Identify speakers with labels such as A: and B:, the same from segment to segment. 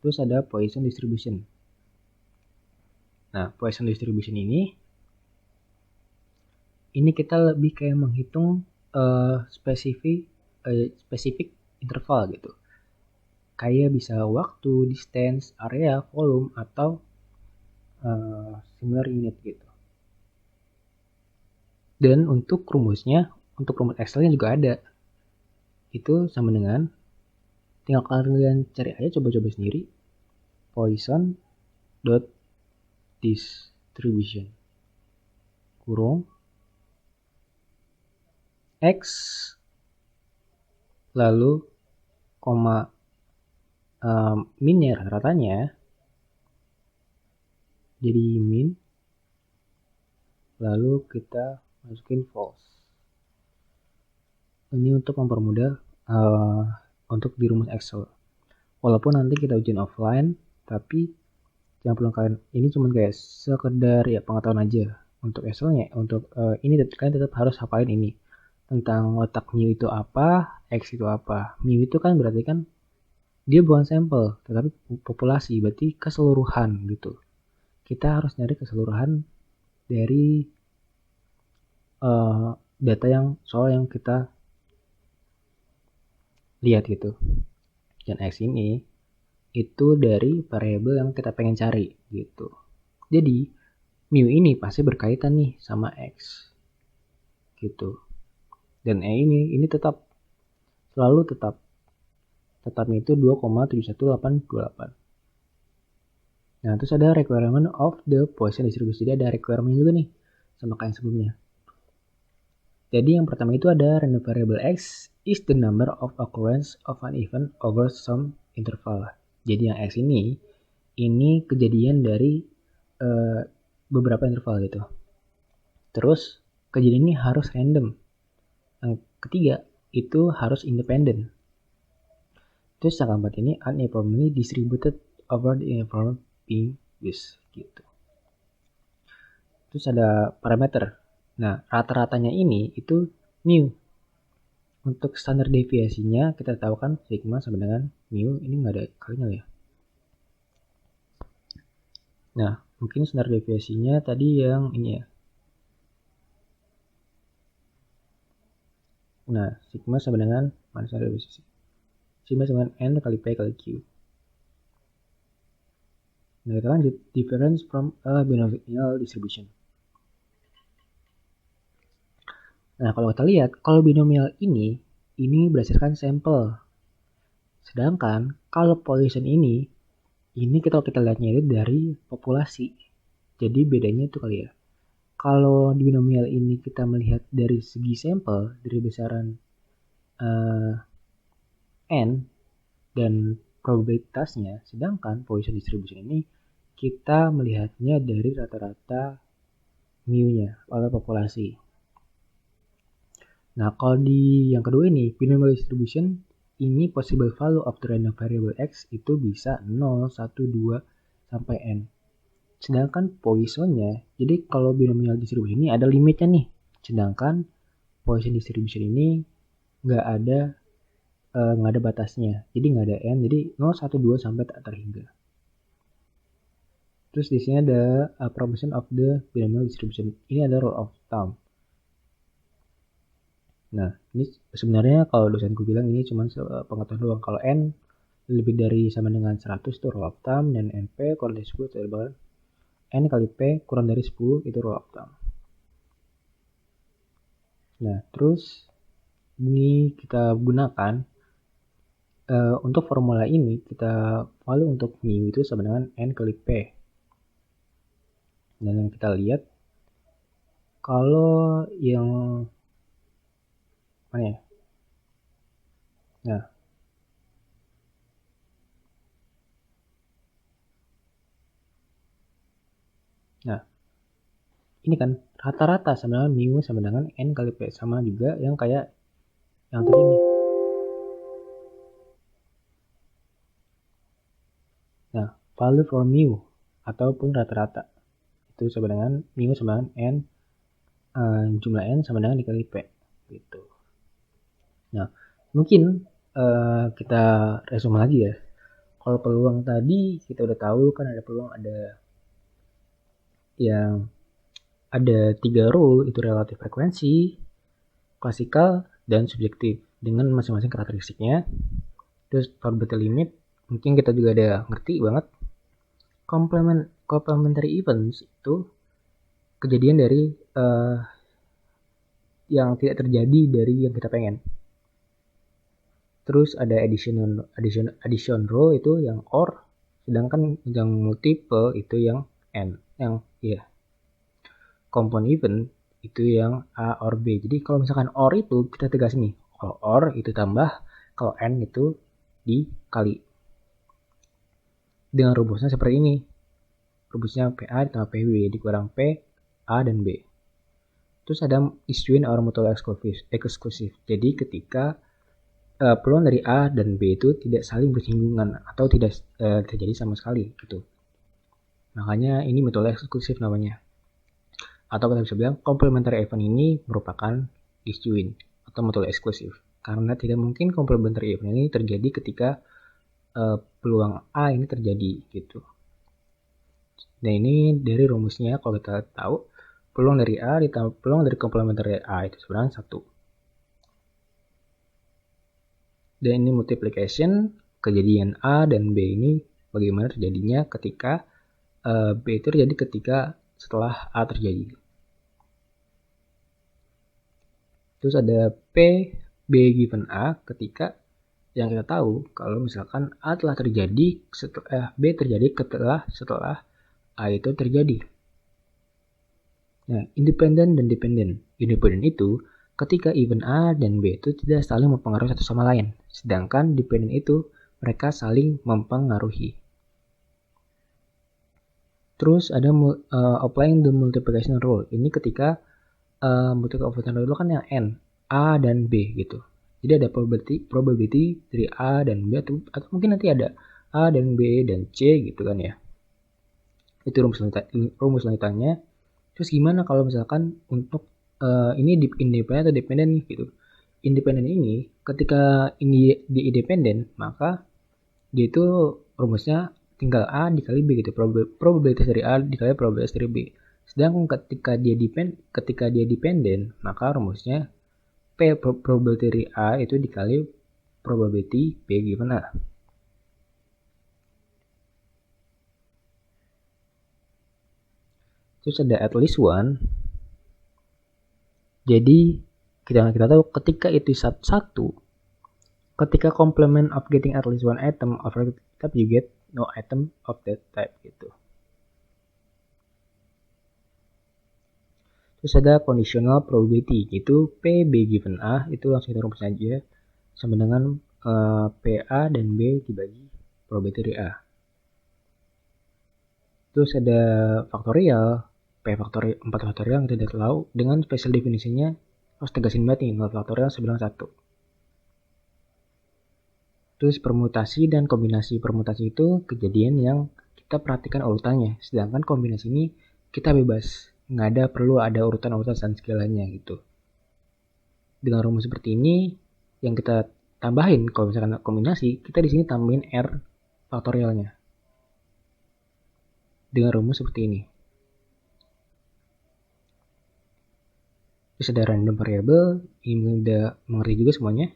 A: Terus ada Poisson distribution. Nah, Poisson distribution ini kita lebih kayak menghitung spesifik interval gitu. Kayak bisa waktu, distance, area, volume, atau similar unit gitu. Dan untuk rumusnya, untuk rumus Excel-nya juga ada. Itu sama dengan, tinggal kalian cari aja, coba-coba sendiri, Poisson dot distribution kurung X lalu koma minnya rata-ratanya jadi min, lalu kita masukin false. Ini untuk mempermudah untuk di rumus Excel. Walaupun nanti kita ujian offline, tapi jangan perlu kalian, ini cuma kayak sekedar ya pengetahuan aja untuk Excelnya. Untuk ini kalian tetap harus hafalin ini tentang letak mu itu apa, x itu apa. Mu itu kan berarti kan dia bukan sampel, tetapi populasi, berarti keseluruhan gitu. Kita harus nyari keseluruhan dari data yang soal yang kita lihat gitu. Dan x ini itu dari variabel yang kita pengen cari gitu. Jadi mu ini pasti berkaitan nih sama x gitu. Dan ini tetap selalu tetapnya itu 2,71828. Nah, terus ada requirement of the Poisson distribution. Jadi ada requirement juga nih sama kayak sebelumnya. Jadi yang pertama itu ada random variable x is the number of occurrence of an event over some interval. Jadi yang x ini kejadian dari beberapa interval gitu. Terus kejadian ini harus random. Yang ketiga itu harus independent. Terus yang keempat ini uniformly distributed over the interval being used gitu. Terus ada parameter. Nah, rata-ratanya ini itu mu. Untuk standar deviasinya kita tahu kan sigma sama dengan mu, ini nggak ada kalinya ya. Nah, mungkin standar deviasinya tadi yang ini ya. Nah, sigma sama dengan mana standar deviasi? Sigma sama dengan n kali p kali q. Nah, kita lanjut. Difference from a binomial distribution. Nah, kalau kita lihat, kalau binomial ini berdasarkan sampel. Sedangkan kalau Poisson ini kita lihatnya itu dari populasi. Jadi bedanya itu kali ya. Kalau di binomial ini kita melihat dari segi sampel, dari besaran n dan probabilitasnya, sedangkan Poisson distribution ini kita melihatnya dari rata-rata mu-nya oleh populasi. Nah, kalau di yang kedua ini, binomial distribution, ini possible value of the random variable x itu bisa 0, 1, 2, sampai n. Sedangkan Poissonnya, jadi kalau binomial distribution ini ada limitnya nih. Sedangkan Poisson distribution ini nggak ada batasnya. Jadi nggak ada n, jadi 0, 1, 2, sampai tak terhingga. Terus di sini ada approximation of the binomial distribution. Ini ada rule of thumb. Nah, ini sebenarnya kalau dosenku bilang ini cuma pengetahuan doang. Kalau n lebih dari sama dengan 100 itu rule of thumb, dan np kurang dari 10 itu adalah n kali p kurang dari 10 itu rule of thumb. Nah, terus ini kita gunakan untuk formula ini kita value untuk mu itu sama dengan n kali p. Dan yang kita lihat kalau yang mana ya? Nah, ini kan rata-rata sama dengan mu sama dengan n kali p, sama juga yang kayak yang tadi ini. Nah, value for mu ataupun rata-rata itu sama dengan mu sama dengan n, jumlah n sama dengan dikali p gitu. Nah, mungkin kita resume lagi ya. Kalau peluang tadi kita udah tahu kan ada peluang ada yang ada 3 rule, itu relatif frekuensi, klasikal, dan subjektif dengan masing-masing karakteristiknya. Terus probability limit mungkin kita juga ada ngerti banget. Complementary events itu kejadian dari yang tidak terjadi dari yang kita pengen. Terus ada addition row itu yang or, sedangkan yang multiple itu yang n, yang compound event itu yang A or B. Jadi kalau misalkan OR itu kita tegasin nih, kalau OR itu tambah, kalau N itu dikali. Dengan rumusnya seperti ini. Rumusnya PA ditambah PB dikurang P, A, dan B. Terus ada issuing or mutual exclusive. Jadi ketika peluang dari A dan B itu tidak saling bersinggungan atau tidak terjadi sama sekali gitu. Makanya ini mutual exclusive namanya. Atau kita bisa bilang complementary event ini merupakan disjoint atau mutual exclusive. Karena tidak mungkin complementary event ini terjadi ketika peluang A ini terjadi gitu. Nah ini dari rumusnya kalau kita tahu peluang dari A ditambah peluang dari complementary A itu sebenarnya 1. Dan ini multiplication kejadian A dan B ini bagaimana terjadinya ketika B itu terjadi ketika setelah A terjadi. Terus ada P, B given A ketika yang kita tahu kalau misalkan A telah terjadi setelah B terjadi setelah A itu terjadi. Nah, independent dan dependent. Independent itu ketika event A dan B itu tidak saling mempengaruhi satu sama lain. Sedangkan dependent itu mereka saling mempengaruhi. Terus ada applying the multiplication rule. Ini ketika multiplication rule kan yang N, A dan B gitu. Jadi ada probability dari A dan B atau mungkin nanti ada A dan B dan C gitu kan ya. Itu rumus lanjutannya. Terus gimana kalau misalkan untuk ini independen atau dependen nih gitu. Independen ini ketika ini dia independen maka dia itu rumusnya tinggal A dikali B gitu. Probabilitas dari A dikali probabilitas dari B. Sedangkan ketika dia dependen maka rumusnya P probability dari A itu dikali probability B given A. Terus ada at least one. Jadi kita tahu ketika itu satu, ketika complement of getting at least one item of a type you get no item of that type gitu. Terus ada conditional probability, itu P B given A, itu langsung kita rumus aja sama dengan PA dan B dibagi probability dari A. Terus ada faktorial, P faktorial, 4 faktorial yang kita tahu dengan special definisinya harus tegasin banget nih, 0 faktorial sebilang 1. Terus permutasi dan kombinasi. Permutasi itu kejadian yang kita perhatikan urutannya, sedangkan kombinasi ini kita bebas. Nggak ada perlu ada urutan-urutan dan skalanya gitu. Dengan rumus seperti ini yang kita tambahin kalau misalkan kombinasi, kita di sini tambahin R faktorialnya. Dengan rumus seperti ini. Terus ada random variable, ini udah mengerti juga semuanya.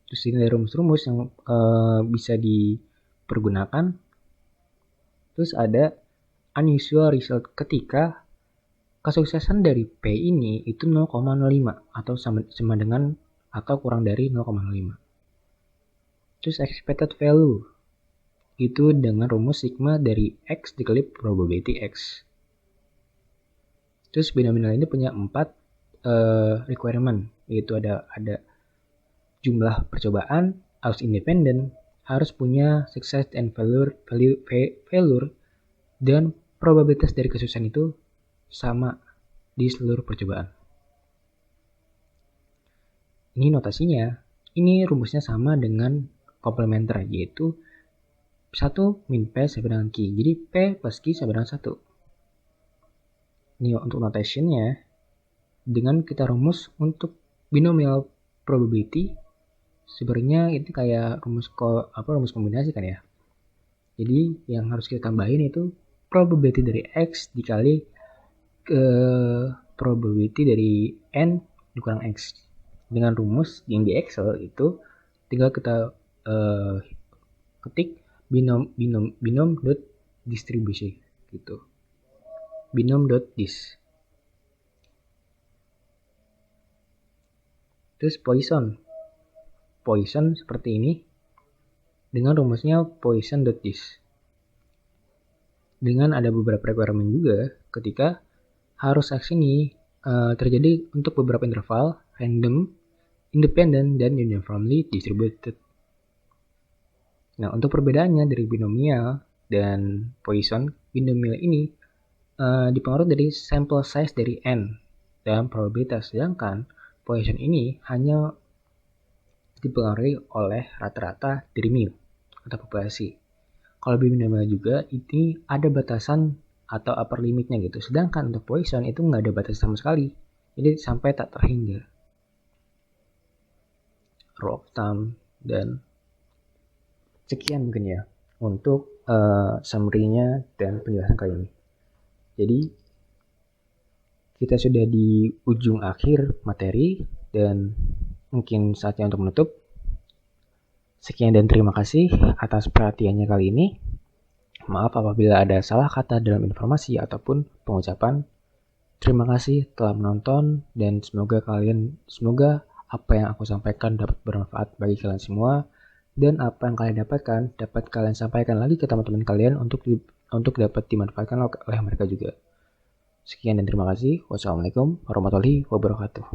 A: Terus ini ada rumus-rumus yang bisa dipergunakan. Terus ada unusual result ketika kesuksesan dari P ini itu 0,05 atau sama dengan atau kurang dari 0,05. Terus expected value itu dengan rumus sigma dari X dikali probability X. Terus binomial ini punya 4 requirement, yaitu ada jumlah percobaan, harus independen, harus punya success and failure, dan probabilitas dari kesuksesan itu sama di seluruh percobaan. Ini notasinya, ini rumusnya sama dengan komplementer, yaitu 1 min P sama dengan Q. Jadi P plus Q sama dengan 1. Ini untuk notationnya, dengan kita rumus untuk binomial probability Sebenarnya itu kayak rumus kombinasi kan ya. Jadi yang harus kita tambahin itu probability dari X dikali ke probability dari N dikurang X. Dengan rumus yang di Excel itu tinggal kita ketik binom dot distribution gitu. Binom dot dis. Terus Poisson seperti ini dengan rumusnya Poisson dot dis. Dengan ada beberapa requirement juga ketika harus aksi ini terjadi untuk beberapa interval, random, independent, dan uniformly distributed. Nah, untuk perbedaannya dari binomial dan Poisson, binomial ini dipengaruhi dari sample size dari N dan probabilitas, sedangkan Poisson ini hanya dipengaruhi oleh rata-rata dari mu atau populasi. Kalau binomial juga ini ada batasan atau upper limitnya gitu. Sedangkan untuk Poisson itu nggak ada batas sama sekali. Jadi sampai tak terhingga. Rule of thumb dan sekian mungkin ya untuk summary-nya dan penjelasan kali ini. Jadi kita sudah di ujung akhir materi dan mungkin saatnya untuk menutup. Sekian dan terima kasih atas perhatiannya kali ini. Maaf apabila ada salah kata dalam informasi ataupun pengucapan. Terima kasih telah menonton dan semoga apa yang aku sampaikan dapat bermanfaat bagi kalian semua dan apa yang kalian dapatkan dapat kalian sampaikan lagi ke teman-teman kalian untuk dapat dimanfaatkan oleh mereka juga. Sekian dan terima kasih. Wassalamualaikum warahmatullahi wabarakatuh.